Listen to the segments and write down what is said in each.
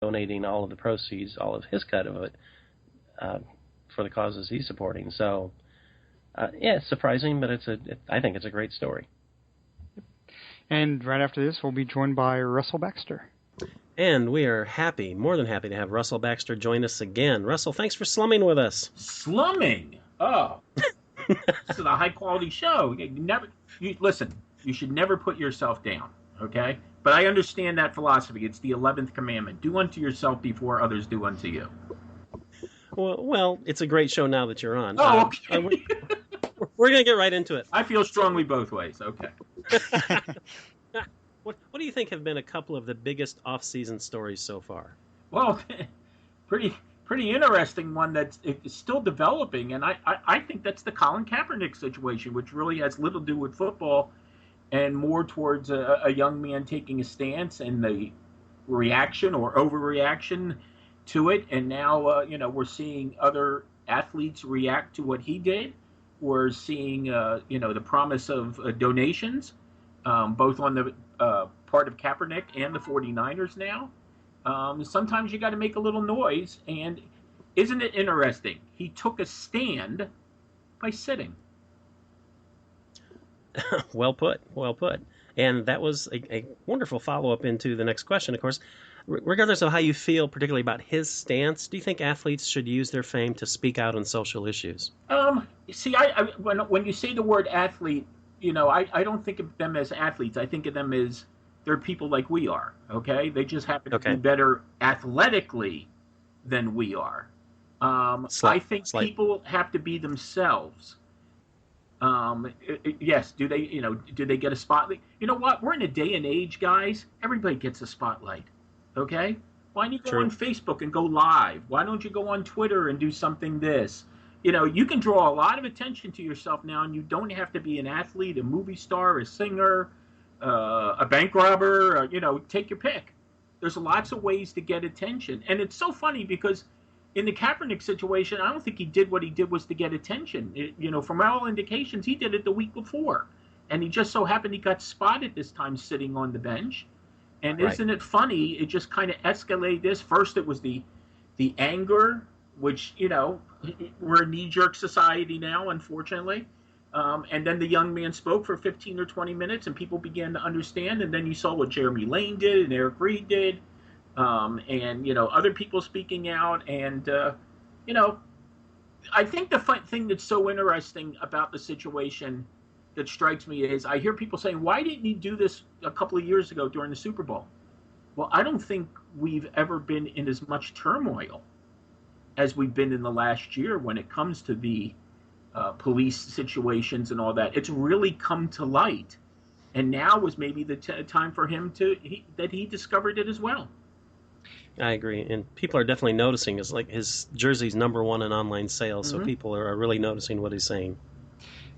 donating all of the proceeds, all of his cut of it, uh, for the causes he's supporting. So, yeah, it's surprising, but I think it's a great story. And right after this, we'll be joined by Russell Baxter. And we are happy, more than happy, to have Russell Baxter join us again. Russell, thanks for slumming with us. Slumming? Oh. This is a high-quality show. Listen, you should never put yourself down, okay? But I understand that philosophy. It's the 11th commandment. Do unto yourself before others do unto you. Well, it's a great show now that you're on. Oh, okay. We're going to get right into it. I feel strongly both ways. Okay. What do you think have been a couple of the biggest off-season stories so far? Well, pretty interesting one that's still developing, and I think that's the Colin Kaepernick situation, which really has little to do with football and more towards a young man taking a stance and the reaction or overreaction to it. And now, we're seeing other athletes react to what he did. We're seeing, the promise of donations, both on the part of Kaepernick and the 49ers now. Sometimes you got to make a little noise, and isn't it interesting? He took a stand by sitting. Well put. And that was a wonderful follow-up into the next question, of course. Regardless of how you feel particularly about his stance, do you think athletes should use their fame to speak out on social issues? See, when you say the word athlete, I don't think of them as athletes. I think of them as they're people like we are, okay? They just happen to be better athletically than we are. I think people have to be themselves. Yes, do they get a spotlight? You know what? We're in a day and age, guys. Everybody gets a spotlight, okay? Why don't you go on Facebook and go live? Why don't you go on Twitter and do something this? You can draw a lot of attention to yourself now, and you don't have to be an athlete, a movie star, a singer, a bank robber, take your pick. There's lots of ways to get attention. And it's so funny because in the Kaepernick situation, I don't think he did what he did was to get attention. From all indications, he did it the week before. And he just so happened he got spotted this time sitting on the bench. And isn't it funny? It just kind of escalated this. First, it was the anger, which, we're a knee-jerk society now, unfortunately. And then the young man spoke for 15 or 20 minutes, and people began to understand. And then you saw what Jeremy Lane did and Eric Reed did, and other people speaking out. And I think the thing that's so interesting about the situation that strikes me is I hear people saying, "Why didn't he do this a couple of years ago during the Super Bowl?" Well, I don't think we've ever been in as much turmoil as we've been in the last year when it comes to the police situations and all that. It's really come to light, and now was maybe the time for him that he discovered it as well. I agree, and people are definitely noticing. It's like his jersey's #1 in online sales, so people are really noticing what he's saying.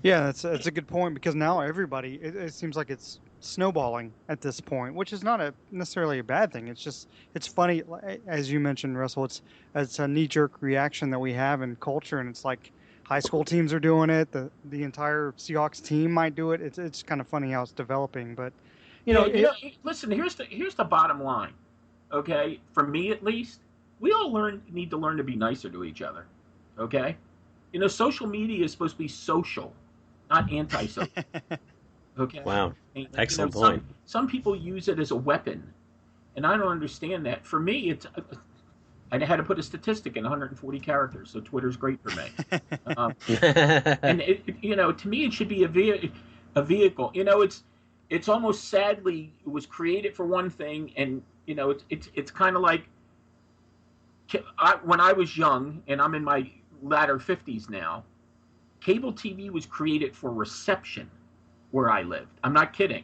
Yeah, that's a good point, because now everybody, it seems like it's snowballing at this point, which is not necessarily a bad thing. It's funny, as you mentioned, Russell. It's a knee-jerk reaction that we have in culture, and it's like high school teams are doing it. The entire Seahawks team might do it. It's kind of funny how it's developing, but listen. Here's the bottom line. Okay, for me at least, we all need to learn to be nicer to each other. Okay, social media is supposed to be social, not anti-social. Okay. Wow. Excellent point. Some people use it as a weapon, and I don't understand that. For me, I had to put a statistic in 140 characters, so Twitter's great for me. And to me, it should be a vehicle. It's almost sadly it was created for one thing, and it's kind of like when I was young, and I'm in my latter 50s now. Cable TV was created for reception. Where I lived. I'm not kidding.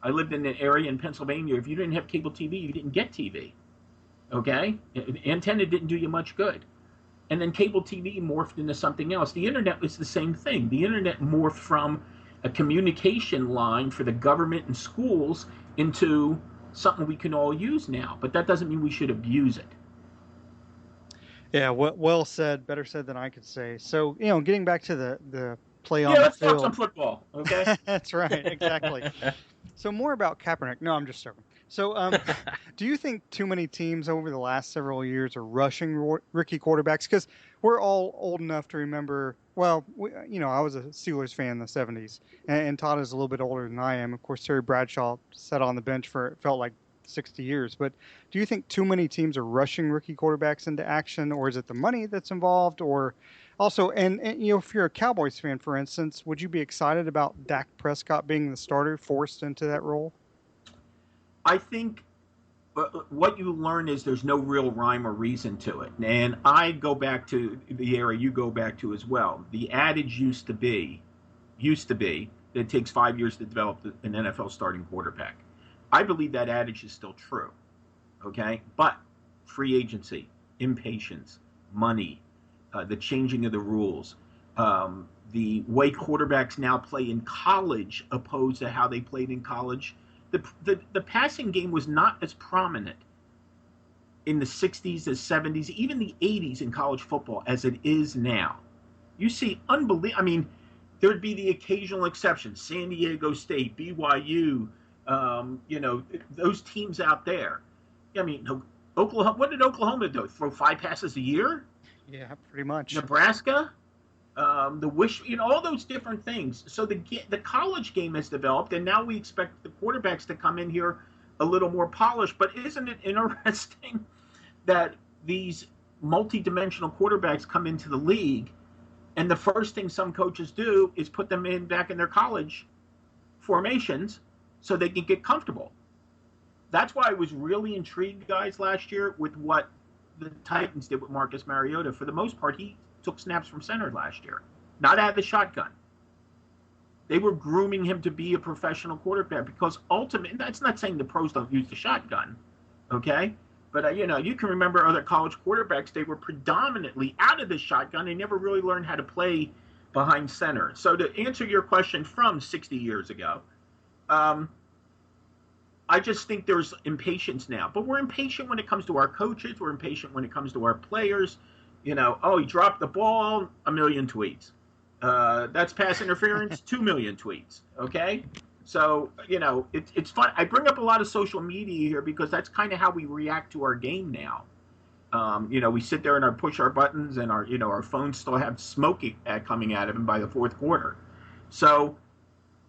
I lived in an area in Pennsylvania. If you didn't have cable TV, you didn't get TV. Okay? Antenna didn't do you much good. And then cable TV morphed into something else. The internet was the same thing. The internet morphed from a communication line for the government and schools into something we can all use now. But that doesn't mean we should abuse it. Yeah, well said. Better said than I could say. So, getting back to the play on the the field. Let's talk some football, okay? That's right, exactly. So more about Kaepernick. No, I'm just joking. So, do you think too many teams over the last several years are rushing rookie quarterbacks? Because we're all old enough to remember. Well, I was a Steelers fan in the '70s, and Todd is a little bit older than I am. Of course, Terry Bradshaw sat on the bench for it felt like 60 years. But do you think too many teams are rushing rookie quarterbacks into action, or is it the money that's involved, or also, and if you're a Cowboys fan, for instance, would you be excited about Dak Prescott being the starter, forced into that role? I think what you learn is there's no real rhyme or reason to it. And I go back to the era you go back to as well. The adage used to be that it takes 5 years to develop an NFL starting quarterback. I believe that adage is still true. Okay, but free agency, impatience, money, the changing of the rules, the way quarterbacks now play in college opposed to how they played in college. The passing game was not as prominent in the 60s, the 70s, even the 80s in college football as it is now. You see unbelievable. I mean, there'd be the occasional exception: San Diego State, BYU, those teams out there. I mean, Oklahoma. What did Oklahoma do? Throw 5 passes a year? Yeah, pretty much. Nebraska, all those different things. So the college game has developed, and now we expect the quarterbacks to come in here a little more polished. But isn't it interesting that these multi-dimensional quarterbacks come into the league, and the first thing some coaches do is put them back in their college formations so they can get comfortable. That's why I was really intrigued, guys, last year with what the Titans did with Marcus Mariota. For the most part, he took snaps from center last year, not out of the shotgun. They were grooming him to be a professional quarterback because ultimately, that's not saying the pros don't use the shotgun, okay? But, you can remember other college quarterbacks, they were predominantly out of the shotgun. They never really learned how to play behind center. So to answer your question from 60 years ago, I just think there's impatience now. But we're impatient when it comes to our coaches. We're impatient when it comes to our players. He dropped the ball, 1 million tweets. That's pass interference, 2 million tweets. Okay? So, it's fun. I bring up a lot of social media here because that's kind of how we react to our game now. We sit there and push our buttons, and our phones still have smoke coming out of them by the fourth quarter. So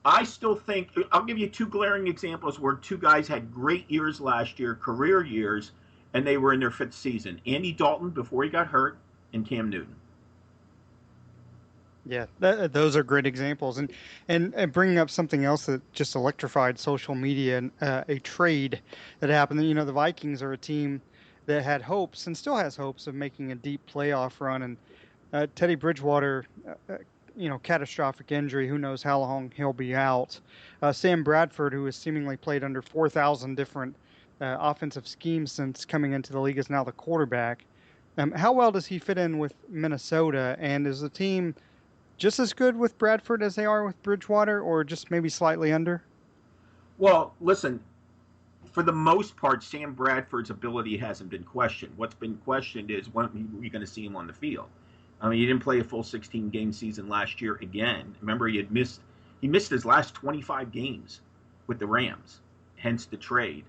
I still think, I'll give you 2 glaring examples where 2 guys had great years last year, career years, and they were in their 5th season. Andy Dalton before he got hurt, and Cam Newton. Yeah, those are great examples. And bringing up something else that just electrified social media, and a trade that happened. The Vikings are a team that had hopes and still has hopes of making a deep playoff run. And Teddy Bridgewater, catastrophic injury. Who knows how long he'll be out. Sam Bradford, who has seemingly played under 4,000 different offensive schemes since coming into the league, is now the quarterback. How well does he fit in with Minnesota? And is the team just as good with Bradford as they are with Bridgewater, or just maybe slightly under? Well, listen, for the most part, Sam Bradford's ability hasn't been questioned. What's been questioned is when are you going to see him on the field? I mean, he didn't play a full 16-game season last year again. Remember, he missed his last 25 games with the Rams, hence the trade.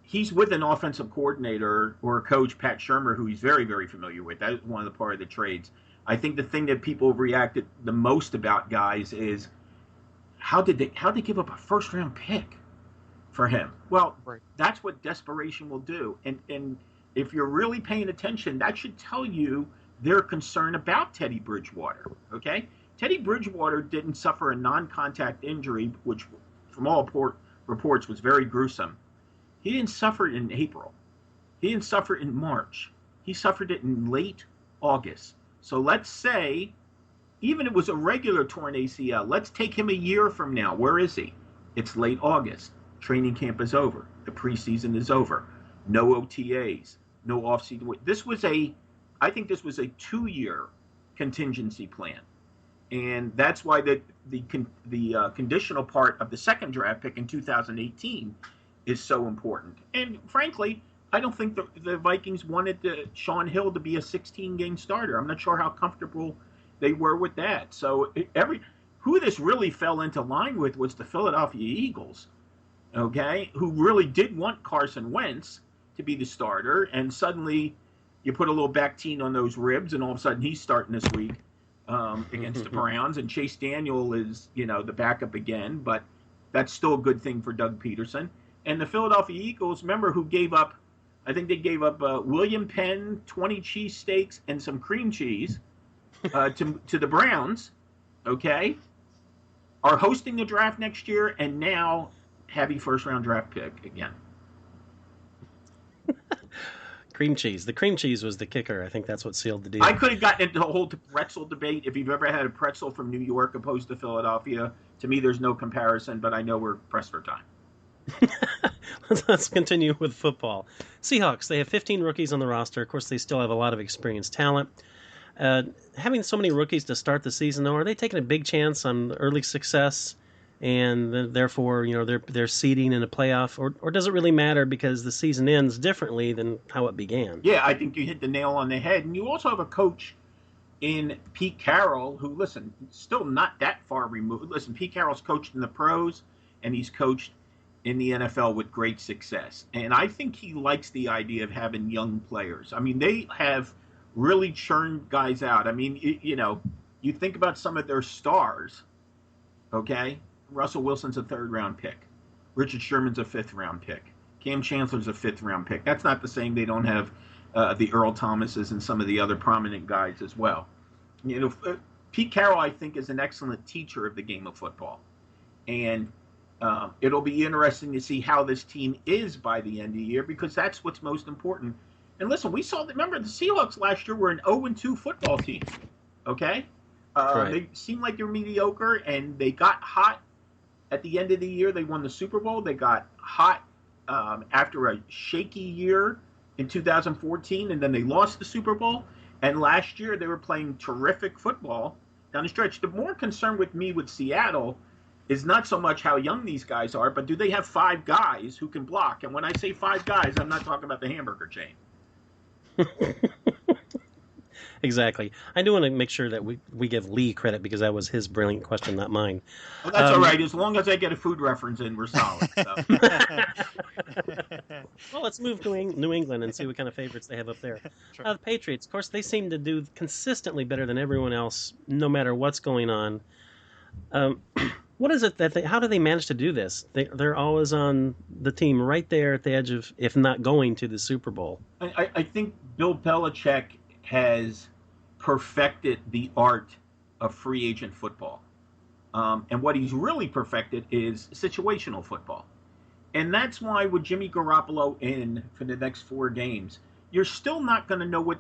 He's with an offensive coordinator or a coach, Pat Shurmur, who he's very, very familiar with. That was one of the part of the trades. I think the thing that people have reacted the most about, guys, is how they give up a first-round pick for him? Well, right. That's what desperation will do. And if you're really paying attention, that should tell you their concern about Teddy Bridgewater, okay? Teddy Bridgewater didn't suffer a non-contact injury, which from all reports was very gruesome. He didn't suffer it in April. He didn't suffer it in March. He suffered it in late August. So let's say, even if it was a regular torn ACL, let's take him a year from now. Where is he? It's late August. Training camp is over. The preseason is over. No OTAs. No offseason. I think this was a 2-year contingency plan. And that's why the conditional part of the second draft pick in 2018 is so important. And frankly, I don't think the Vikings wanted Sean Hill to be a 16-game starter. I'm not sure how comfortable they were with that. So who this really fell into line with was the Philadelphia Eagles. okay, who really did want Carson Wentz to be the starter, and suddenly you put a little Bactine on those ribs, and all of a sudden he's starting this week against the Browns, and Chase Daniel is, the backup again, but that's still a good thing for Doug Peterson. And the Philadelphia Eagles, remember, who gave up, I think they gave up William Penn, 20 cheesesteaks, and some cream cheese to the Browns, okay, are hosting the draft next year and now have a first-round draft pick again. Cream cheese. The cream cheese was the kicker. I think that's what sealed the deal. I could have gotten into the whole pretzel debate. If you've ever had a pretzel from New York opposed to Philadelphia, to me there's no comparison, but I know we're pressed for time. Let's continue with football. Seahawks, they have 15 rookies on the roster. Of course, they still have a lot of experienced talent. Having so many rookies to start the season, though, are they taking a big chance on early success and therefore, they're seeding in a playoff? Or does it really matter because the season ends differently than how it began? Yeah, I think you hit the nail on the head. And you also have a coach in Pete Carroll who, listen, still not that far removed. Listen, Pete Carroll's coached in the pros and he's coached in the NFL with great success. And I think he likes the idea of having young players. I mean, they have really churned guys out. I mean, you think about some of their stars, okay? Russell Wilson's a third-round pick. Richard Sherman's a fifth-round pick. Cam Chancellor's a fifth-round pick. That's not the same. They don't have the Earl Thomases and some of the other prominent guys as well. Pete Carroll, I think, is an excellent teacher of the game of football. And it'll be interesting to see how this team is by the end of the year because that's what's most important. And listen, remember the Seahawks last year were an 0-2 football team, okay? Right. They seemed like they were mediocre, and they got hot at the end of the year. They won the Super Bowl. They got hot after a shaky year in 2014, and then they lost the Super Bowl. And last year they were playing terrific football down the stretch. The more concern with me with Seattle is not so much how young these guys are, but do they have 5 guys who can block? And when I say 5 guys, I'm not talking about the hamburger chain. Exactly. I do want to make sure that we give Lee credit because that was his brilliant question, not mine. Well, that's all right. As long as I get a food reference in, we're solid. So. Well, let's move to New England and see what kind of favorites they have up there. Sure. The Patriots, of course, they seem to do consistently better than everyone else, no matter what's going on. What is it how do they manage to do this? They're always on the team right there at the edge of, if not going to the Super Bowl. I think Bill Belichick has perfected the art of free agent football. And what he's really perfected is situational football. And that's why with Jimmy Garoppolo in for the next 4 games, you're still not going to know when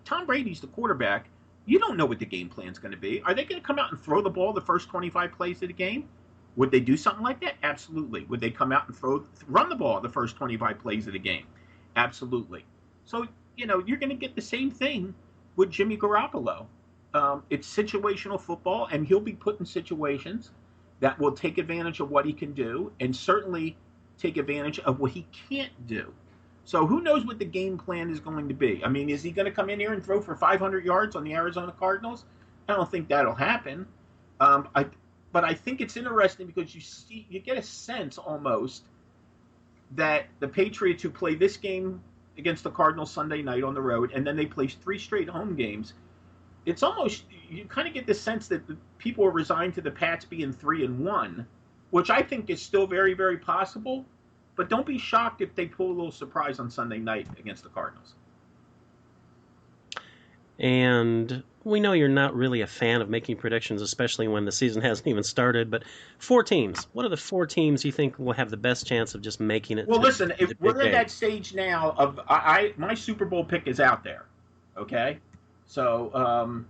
Tom Brady's the quarterback, you don't know what the game plan's going to be. Are they going to come out and throw the ball the first 25 plays of the game? Would they do something like that? Absolutely. Would they come out and run the ball the first 25 plays of the game? Absolutely. So, you're going to get the same thing with Jimmy Garoppolo. It's situational football, and he'll be put in situations that will take advantage of what he can do and certainly take advantage of what he can't do. So who knows what the game plan is going to be? I mean, is he going to come in here and throw for 500 yards on the Arizona Cardinals? I don't think that'll happen. But I think it's interesting because you get a sense almost that the Patriots, who play this game against the Cardinals Sunday night on the road, and then they play 3 straight home games, it's almost, you kind of get the sense that the people are resigned to the Pats being 3-1, which I think is still very, very possible. But don't be shocked if they pull a little surprise on Sunday night against the Cardinals. And we know you're not really a fan of making predictions, especially when the season hasn't even started. But 4 teams. What are the 4 teams you think will have the best chance of just making it? Well, listen, if we're at that stage now of my Super Bowl pick is out there. Okay, so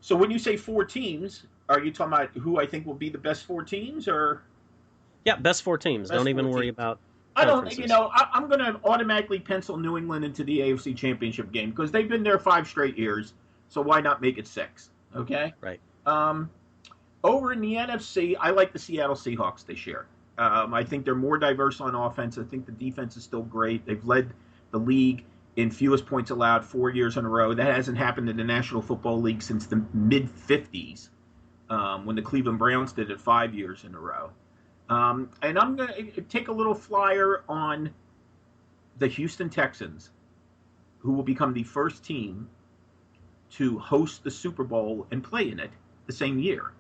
so when you say 4 teams, are you talking about who I think will be the best 4 teams, or? Yeah, best 4 teams. Don't even worry about conferences. I'm going to automatically pencil New England into the AFC Championship game because they've been there 5 straight years. So why not make it 6? Okay? Right. Over in the NFC, I like the Seattle Seahawks this year. I think they're more diverse on offense. I think the defense is still great. They've led the league in fewest points allowed 4 years in a row. That hasn't happened in the National Football League since the mid-'50s when the Cleveland Browns did it 5 years in a row. And I'm going to take a little flyer on the Houston Texans, who will become the first team to host the Super Bowl and play in it the same year.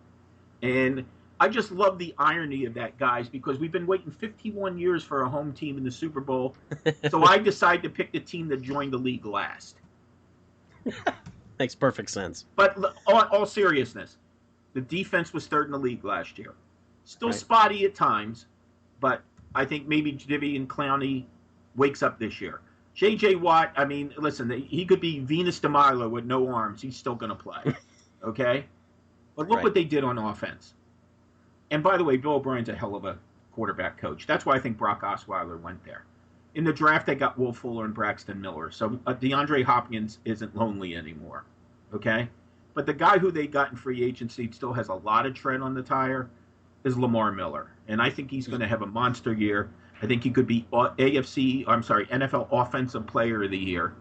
And I just love the irony of that, guys, because we've been waiting 51 years for a home team in the Super Bowl. So I decided to pick the team that joined the league last. Makes perfect sense. But all seriousness, the defense was third in the league last year. Still Right. spotty at times, but I think maybe Jadeveon Clowney wakes up this year. J.J. Watt, I mean, listen, he could be Venus de Milo with no arms. He's still going to play, okay? But look Right. what they did on offense. And by the way, Bill O'Brien's a hell of a quarterback coach. That's why I think Brock Osweiler went there. In the draft, they got Will Fuller and Braxton Miller. So DeAndre Hopkins isn't lonely anymore, okay? But the guy who they got in free agency still has a lot of tread on the tire is Lamar Miller. And I think he's going to have a monster year. I think he could be NFL Offensive Player of the Year.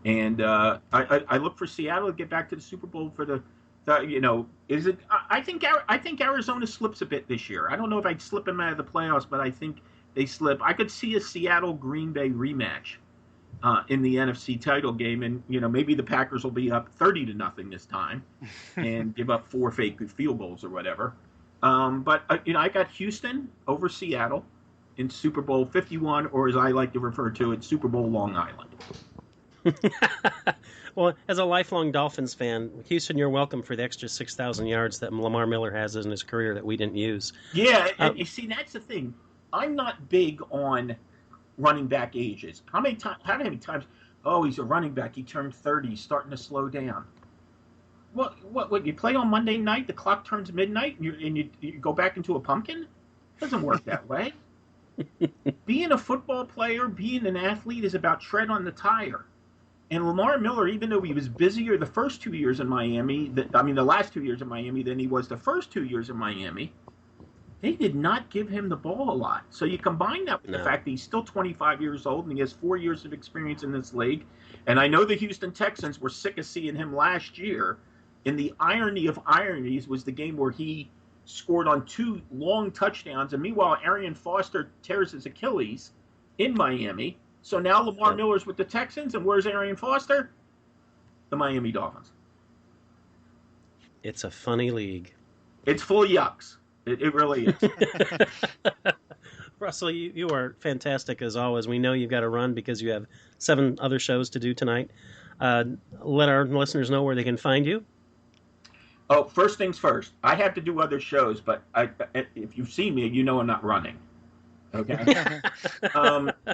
And I look for Seattle to get back to the Super Bowl for I think Arizona slips a bit this year. I don't know if I'd slip them out of the playoffs, but I think they slip. I could see a Seattle-Green Bay rematch in the NFC title game, and maybe the Packers will be up 30-0 this time and give up 4 fake field goals or whatever. But I got Houston over Seattle in Super Bowl 51, or as I like to refer to it, Super Bowl Long Island. Well, as a lifelong Dolphins fan, Houston, you're welcome for the extra 6,000 yards that Lamar Miller has in his career that we didn't use. Yeah, and you see, that's the thing. I'm not big on running back ages. How many times? Oh, he's a running back. He turned 30. He's starting to slow down. What? You play on Monday night, the clock turns midnight, and you go back into a pumpkin? It doesn't work that way. Being a football player, being an athlete is about tread on the tire. And Lamar Miller, even though he was busier the first 2 years in Miami, the last 2 years in Miami than he was the first 2 years in Miami, they did not give him the ball a lot. So you combine that with the fact that he's still 25 years old and he has 4 years of experience in this league. And I know the Houston Texans were sick of seeing him last year. And the irony of ironies was the game where he scored on 2 long touchdowns. And meanwhile, Arian Foster tears his Achilles in Miami. So now Lamar Miller's with the Texans, and where's Arian Foster? The Miami Dolphins. It's a funny league. It's full of yucks. It really is. Russell, you are fantastic as always. We know you've got to run because you have 7 other shows to do tonight. Let our listeners know where they can find you. Oh, first things first. I have to do other shows, but if you've seen me, you know I'm not running. Okay.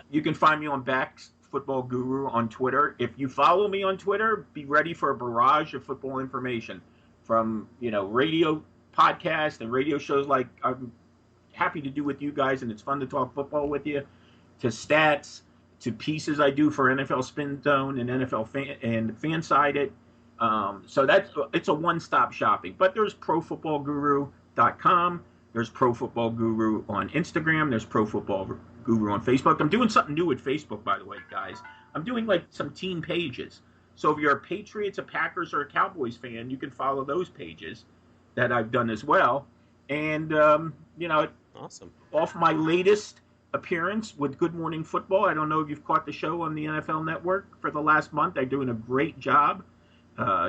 You can find me on Backs Football Guru on Twitter. If you follow me on Twitter, be ready for a barrage of football information from radio podcasts and radio shows like I'm happy to do with you guys, and it's fun to talk football with you, to stats, to pieces I do for NFL Spin Zone and NFL Fansided. So it's a one-stop shopping. But there's ProFootballGuru.com. There's Pro Football Guru on Instagram. There's Pro Football Guru on Facebook. I'm doing something new with Facebook, by the way, guys. I'm doing like some team pages. So if you're a Patriots, a Packers, or a Cowboys fan, you can follow those pages that I've done as well. And, awesome. Off my latest appearance with Good Morning Football, I don't know if you've caught the show on the NFL Network for the last month. They're doing a great job.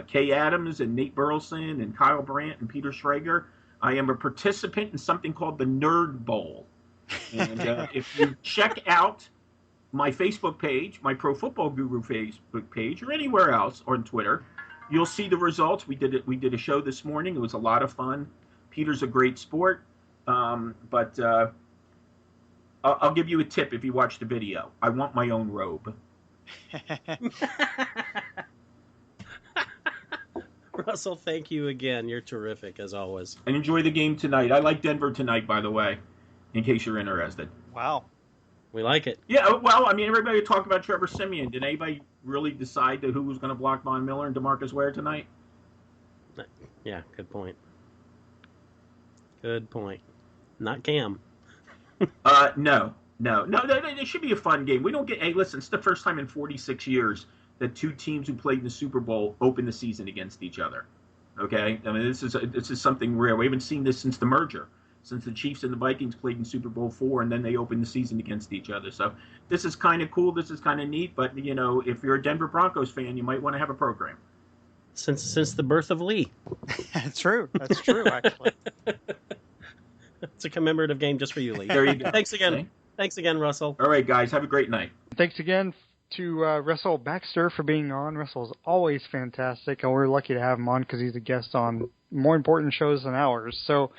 Kay Adams and Nate Burleson and Kyle Brandt and Peter Schrager. I am a participant in something called the Nerd Bowl. And if you check out my Facebook page, my Pro Football Guru Facebook page, or anywhere else, or on Twitter, you'll see the results. We did a show this morning. It was a lot of fun. Peter's a great sport. But I'll give you a tip if you watch the video. I want my own robe. Russell, thank you again. You're terrific, as always. And enjoy the game tonight. I like Denver tonight, by the way, in case you're interested. Wow. We like it. Yeah, well, I mean, everybody talked about Trevor Siemian. Did anybody really decide who was going to block Von Miller and DeMarcus Ware tonight? Yeah, good point. Good point. Not Cam. No. It should be a fun game. We don't get. Hey, listen, it's the first time in 46 years that 2 teams who played in the Super Bowl opened the season against each other. Okay, I mean this is something rare. We haven't seen this since the merger. since the Chiefs and the Vikings played in Super Bowl IV, and then they opened the season against each other. So this is kind of cool. This is kind of neat. But, you know, if you're a Denver Broncos fan, you might want to have a program. Since the birth of Lee. That's true. That's true, actually. It's a commemorative game just for you, Lee. There you go. Thanks again. Okay. Thanks again, Russell. All right, guys. Have a great night. Thanks again to Russell Baxter for being on. Russell's always fantastic, and we're lucky to have him on because he's a guest on more important shows than ours. So